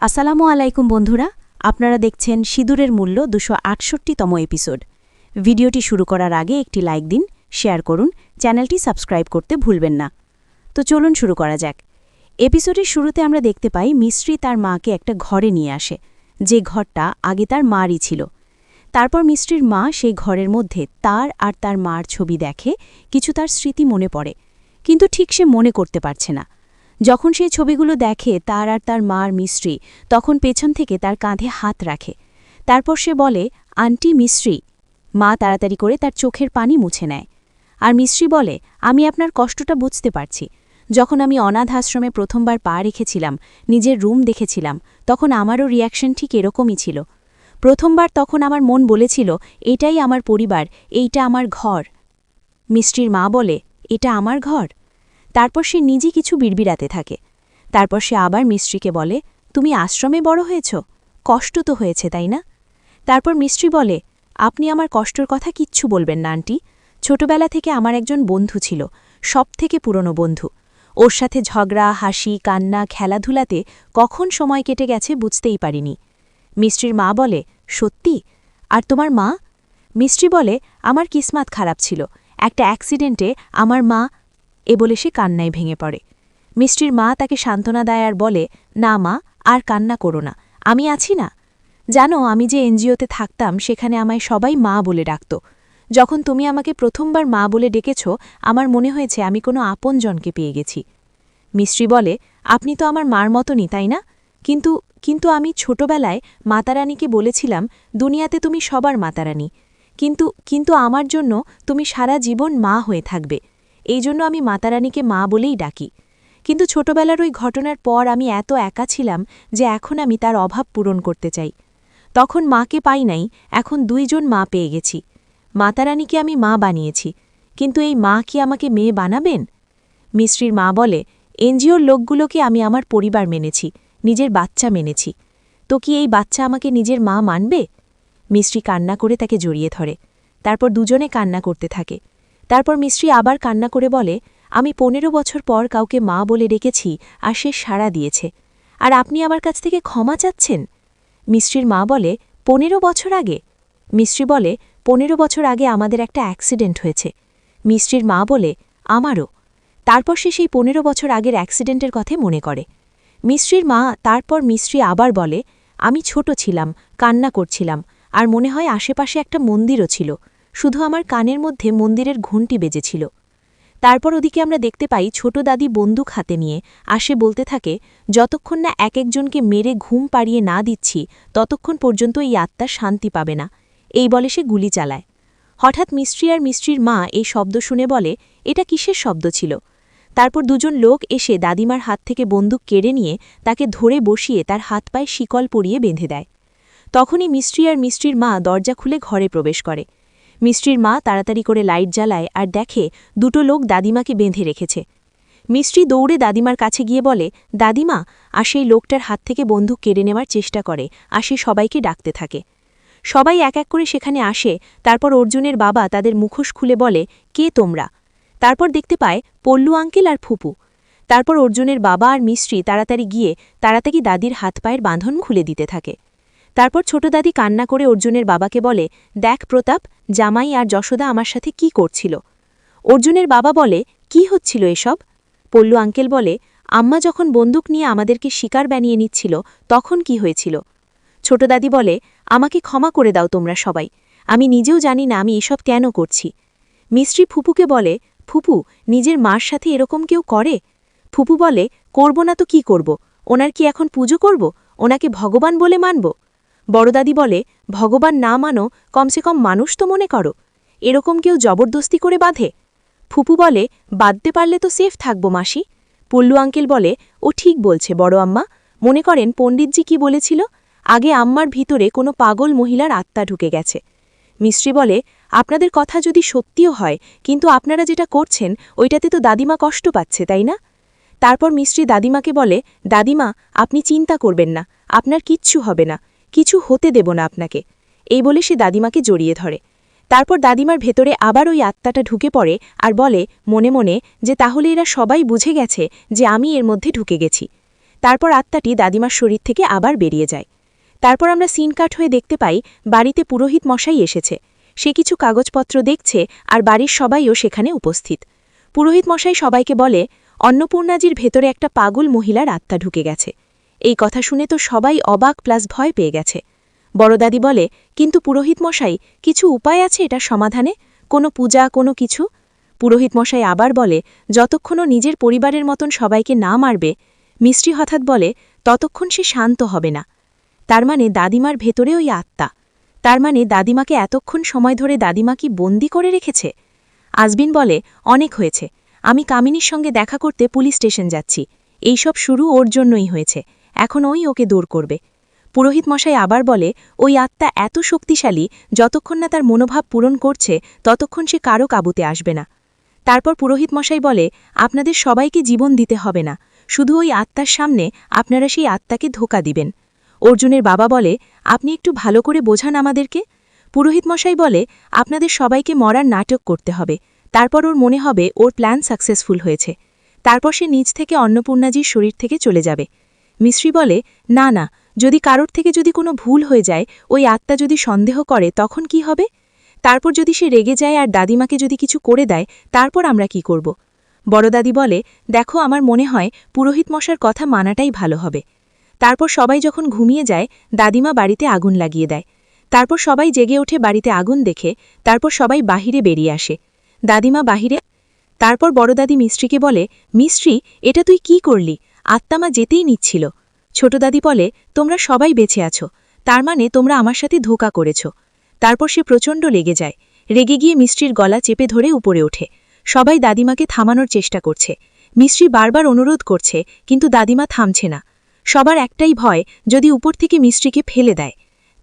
আসসালামু আলাইকুম বন্ধুরা, আপনারা দেখছেন সিঁদুরের মূল্য ২৬৮তম এপিসোড। ভিডিওটি শুরু করার আগে একটি লাইক দিন, শেয়ার করুন, চ্যানেলটি সাবস্ক্রাইব করতে ভুলবেন না। তো চলুন শুরু করা যাক। এপিসোডের শুরুতে আমরা দেখতে পাই মিস্ত্রি তার মাকে একটা ঘরে নিয়ে আসে, যে ঘরটা আগে তার মারই ছিল। তারপর মিস্ত্রির মা সেই ঘরের মধ্যে তার আর তার মার ছবি দেখে, কিছু তার স্মৃতি মনে পড়ে, কিন্তু ঠিক সে মনে করতে পারছে না। যখন সেই ছবিগুলো দেখে তার আর তার মার মিস্ত্রি, তখন পেছন থেকে তার কাঁধে হাত রাখে। তারপর সে বলে, আন্টি মিস্ত্রি। মা তাড়াতাড়ি করে তার চোখের পানি মুছে নেয়। আর মিস্ত্রি বলে, আমি আপনার কষ্টটা বুঝতে পারছি। যখন আমি অনাথ আশ্রমে প্রথমবার পা রেখেছিলাম, নিজের রুম দেখেছিলাম, তখন আমারও রিয়াকশন ঠিক এরকমই ছিল। প্রথমবার তখন আমার মন বলেছিল, এটাই আমার পরিবার, এইটা আমার ঘর। মিস্ত্রির মা বলে, এটা আমার ঘর। তারপর সে নিজে কিছু বিড়বিড়াতে থাকে। তারপর সে আবার মিস্ত্রিকে বলে, তুমি আশ্রমে বড় হয়েছ, কষ্ট তো হয়েছে তাই না? তারপর মিস্ত্রি বলে, আপনি আমার কষ্টর কথা কিচ্ছু বলবেন না আন্টি। ছোটবেলা থেকে আমার একজন বন্ধু ছিল, সবথেকে পুরনো বন্ধু। ওর সাথে ঝগড়া, হাসি, কান্না, খেলাধুলাতে কখন সময় কেটে গেছে বুঝতেই পারিনি। মিস্ত্রির মা বলে, সত্যি? আর তোমার মা? মিস্ত্রি বলে, আমার কিসমাত খারাপ ছিল, একটা অ্যাক্সিডেন্টে আমার মা। এ বলে সে কান্নায় ভেঙে পড়ে। মিষ্টির মা তাকে সান্ত্বনা দেয় আর বলে, না মা, আর কান্না করো না, আমি আছি না। জানো, আমি যে এনজিওতে থাকতাম সেখানে আমায় সবাই মা বলে ডাকত। যখন তুমি আমাকে প্রথমবার মা বলে ডেকেছ, আমার মনে হয়েছে আমি কোনো আপনজনকে পেয়ে গেছি। মিস্ত্রি বলে, আপনি তো আমার মার মতনই তাই না? কিন্তু কিন্তু আমি ছোটবেলায় মাতারানীকে বলেছিলাম, দুনিয়াতে তুমি সবার মাতারানী, কিন্তু কিন্তু আমার জন্য তুমি সারা জীবন মা হয়ে থাকবে। এই জন্য আমি মাতারানীকে মা বলেই ডাকি। কিন্তু ছোটবেলার ওই ঘটনার পর আমি এত একা ছিলাম যে এখন আমি তার অভাব পূরণ করতে চাই। তখন মাকে পাই নাই, এখন দুইজন মা পেয়ে গেছি। মাতারানীকে আমি মা বানিয়েছি, কিন্তু এই মা কি আমাকে মেয়ে বানাবেন? মিস্ত্রির মা বলে, এনজিওর লোকগুলোকে আমি আমার পরিবার মেনেছি, নিজের বাচ্চা মেনেছি। তো কি এই বাচ্চা আমাকে নিজের মা মানবে? মিস্ত্রি কান্না করে তাকে জড়িয়ে ধরে। তারপর দুজনে কান্না করতে থাকে। তারপর মিস্ত্রি আবার কান্না করে বলে, আমি ১৫ বছর পর কাউকে মা বলে ডেকেছি আর সে সাড়া দিয়েছে, আর আপনি আমার কাছ থেকে ক্ষমা চাচ্ছেন? মিস্ত্রির মা বলে, ১৫ বছর আগে? মিস্ত্রি বলে, ১৫ বছর আগে আমাদের একটা অ্যাক্সিডেন্ট হয়েছে। মিস্ত্রির মা বলে, আমারও। তারপর সে সেই ১৫ বছর আগের অ্যাক্সিডেন্টের কথা মনে করে। মিস্ত্রির মা তারপর মিস্ত্রি আবার বলে, আমি ছোট ছিলাম, কান্না করছিলাম, আর মনে হয় আশেপাশে একটা মন্দিরও ছিল, শুধু আমার কানের মধ্যে মন্দিরের ঘণ্টি বেজেছিল। তারপর ওদিকে আমরা দেখতে পাই ছোট দাদি বন্দুক হাতে নিয়ে আসে, বলতে থাকে, যতক্ষণ না এক একজনকে মেরে ঘুম পাড়িয়ে না দিচ্ছি ততক্ষণ পর্যন্ত এই আত্মা শান্তি পাবে না। এই বলে সে গুলি চালায়। হঠাৎ মিস্ত্রি আর মিস্ত্রির মা এই শব্দ শুনে বলে, এটা কিসের শব্দ ছিল? তারপর দুজন লোক এসে দাদিমার হাত থেকে বন্দুক কেড়ে নিয়ে তাকে ধরে বসিয়ে তার হাত পায়ে শিকল পরিয়ে বেঁধে দেয়। তখনই মিস্ত্রি আর মিস্ত্রির মা দরজা খুলে ঘরে প্রবেশ করে। মিস্ত্রির মা তাড়াতাড়ি করে লাইট জ্বালায় আর দেখে দুটো লোক দাদিমাকে বেঁধে রেখেছে। মিস্ত্রি দৌড়ে দাদিমার কাছে গিয়ে বলে, দাদিমা, আর সেই লোকটার হাত থেকে বন্দুক কেড়ে নেওয়ার চেষ্টা করে, আর সে সবাইকে ডাকতে থাকে। সবাই এক এক করে সেখানে আসে। তারপর অর্জুনের বাবা তাদের মুখোশ খুলে বলে, কে তোমরা? তারপর দেখতে পায় পল্লু আঙ্কেল আর ফুপু। তারপর অর্জুনের বাবা আর মিস্ত্রি তাড়াতাড়ি গিয়ে তাড়াতাড়ি দাদির হাত পায়ের বাঁধন খুলে দিতে থাকে। তারপর ছোট দাদি কান্না করে অর্জুনের বাবাকে বলে, দেখ প্রতাপ, জামাই আর যশোদা আমার সাথে কি করছিল। অর্জুনের বাবা বলে, কি হচ্ছিল এসব? পল্লু আঙ্কেল বলে, আম্মা যখন বন্দুক নিয়ে আমাদেরকে শিকার বানিয়ে নিচ্ছিল তখন কি হয়েছিল? ছোট দাদি বলে, আমাকে ক্ষমা করে দাও তোমরা সবাই, আমি নিজেও জানি না আমি এসব কেন করছি। মিস্ত্রি ফুপুকে বলে, ফুপু, নিজের মার সাথে এরকম কেউ করে? ফুপু বলে, করব না তো কি করব, ওনার কি এখন পুজো করব, ওনাকে ভগবান বলে মানব? বড়দাদি বলে, ভগবান না মানো, কমসে কম মানুষ তো মনে করো, এরকম কেউ জবরদস্তি করে বাঁধে? ফুপু বলে, বাঁধতে পারলে তো সেফ থাকব মাসি। পল্লু আঙ্কেল বলে, ও ঠিক বলছে বড় আম্মা, মনে করেন পণ্ডিতজি কি বলেছিল, আগে আম্মার ভিতরে কোনো পাগল মহিলার আত্মা ঢুকে গেছে। মিস্ত্রি বলে, আপনাদের কথা যদি সত্যিও হয়, কিন্তু আপনারা যেটা করছেন ওইটাতে তো দাদিমা কষ্ট পাচ্ছে তাই না? তারপর মিস্ত্রি দাদিমাকে বলে, দাদিমা, আপনি চিন্তা করবেন না, আপনার কিচ্ছু হবে না, কিছু হতে দেব না আপনাকে। এই বলে সে দাদিমাকে জড়িয়ে ধরে। তারপর দাদিমার ভেতরে আবার ওই আত্মাটা ঢুকে পড়ে আর বলে মনে মনে যে তাহলে এরা সবাই বুঝে গেছে যে আমি এর মধ্যে ঢুকে গেছি। তারপর আত্মাটি দাদিমার শরীর থেকে আবার বেরিয়ে যায়। তারপর আমরা সিন কাট হয়ে দেখতে পাই বাড়িতে পুরোহিত মশাই এসেছে। সে কিছু কাগজপত্র দেখছে আর বাড়ির সবাইও সেখানে উপস্থিত। পুরোহিত মশাই সবাইকে বলে, অন্নপূর্ণাজির ভেতরে একটা পাগল মহিলার আত্মা ঢুকে গেছে। এই কথা শুনে তো সবাই অবাক প্লাস ভয় পেয়ে গেছে। বড়দাদি বলে, কিন্তু পুরোহিত মশাই, কিছু উপায় আছে এটার সমাধানে? কোনো পূজা, কোনো কিছু? পুরোহিত মশাই আবার বলে, যতক্ষণও নিজের পরিবারের মতন সবাইকে না মারবে, মিষ্টি হঠাৎ বলে, ততক্ষণ সে শান্ত হবে না। তার মানে দাদিমার ভেতরে ওই আত্মা। তার মানে দাদিমাকে এতক্ষণ সময় ধরে দাদিমা কি বন্দি করে রেখেছে? আজবিন বলে, অনেক হয়েছে, আমি কামিনীর সঙ্গে দেখা করতে পুলিশ স্টেশন যাচ্ছি। এইসব শুরু ওর জন্যই হয়েছে, এখন ওই ওকে দূর করবে। পুরোহিত মশাই আবার বলে, ওই আত্মা এত শক্তিশালী, যতক্ষণ না তার মনোভাব পূরণ করছে ততক্ষণ সে কারো কাবুতে আসবে না। তারপর পুরোহিত মশাই বলে, আপনাদের সবাইকে জীবন দিতে হবে না, শুধু ওই আত্মার সামনে আপনারা সেই আত্মাকে ধোঁকা দিবেন। অর্জুনের বাবা বলে, আপনি একটু ভালো করে বোঝান আমাদেরকে। পুরোহিত মশাই বলে, আপনাদের সবাইকে মরার নাটক করতে হবে, তারপর ওর মনে হবে ওর প্ল্যান সাকসেসফুল হয়েছে। তারপর সে নিজ থেকে অন্নপূর্ণাজির শরীর থেকে চলে যাবে। মিশ্রি বলে, না না, যদি কারোর থেকে যদি কোনো ভুল হয়ে যায়, ওই আত্মা যদি সন্দেহ করে তখন কি হবে? তারপর যদি সে রেগে যায় আর দাদিমাকে যদি কিছু করে দেয়, তারপর আমরা কি করব? বড়দাদি বলে, দেখো, আমার মনে হয় পুরোহিত মশার কথা মানাটাই ভালো হবে। তারপর সবাই যখন ঘুমিয়ে যায়, দাদিমা বাড়িতে আগুন লাগিয়ে দেয়। তারপর সবাই জেগে ওঠে বাড়িতে আগুন দেখে। তারপর সবাই বাহিরে বেরিয়ে আসে। দাদিমা বাহিরে। তারপর বড়দাদি মিস্ত্রিকে বলে, মিস্ত্রি, এটা তুই কি করলি? আত্মামা যেতেই নিচ্ছিল। ছোট দাদি বলে, তোমরা সবাই বেঁচে আছো, তার মানে তোমরা আমার সাথে ধোঁকা করেছ। তারপর সে প্রচণ্ড লেগে যায়। রেগে গিয়ে মিস্ত্রির গলা চেপে ধরে উপরে ওঠে। সবাই দাদিমাকে থামানোর চেষ্টা করছে। মিস্ত্রি বারবার অনুরোধ করছে, কিন্তু দাদিমা থামছে না। সবার একটাই ভয়, যদি উপর থেকে মিস্ত্রিকে ফেলে দেয়।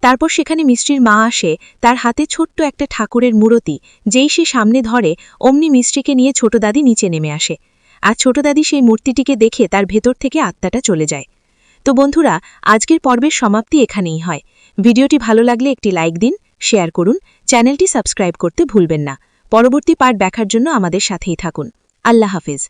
তারপর সেখানে মিস্ত্রির মা আসে, তার হাতে ছোট্ট একটা ঠাকুরের মূর্তি। যেই সে সামনে ধরে, অমনি মিস্ত্রিকে নিয়ে ছোট দাদি নিচে নেমে আসে। আর ছোট দাদি সেই মূর্তিটিকে দেখে তার ভেতর থেকে আত্মাটা চলে যায়। তো বন্ধুরা, আজকের পর্বের সমাপ্তি এখানেই হয়। ভিডিওটি ভালো লাগলে একটি লাইক দিন, শেয়ার করুন, চ্যানেলটি সাবস্ক্রাইব করতে ভুলবেন না। পরবর্তী পার্ট দেখার জন্য আমাদের সাথেই থাকুন। আল্লাহ হাফেজ।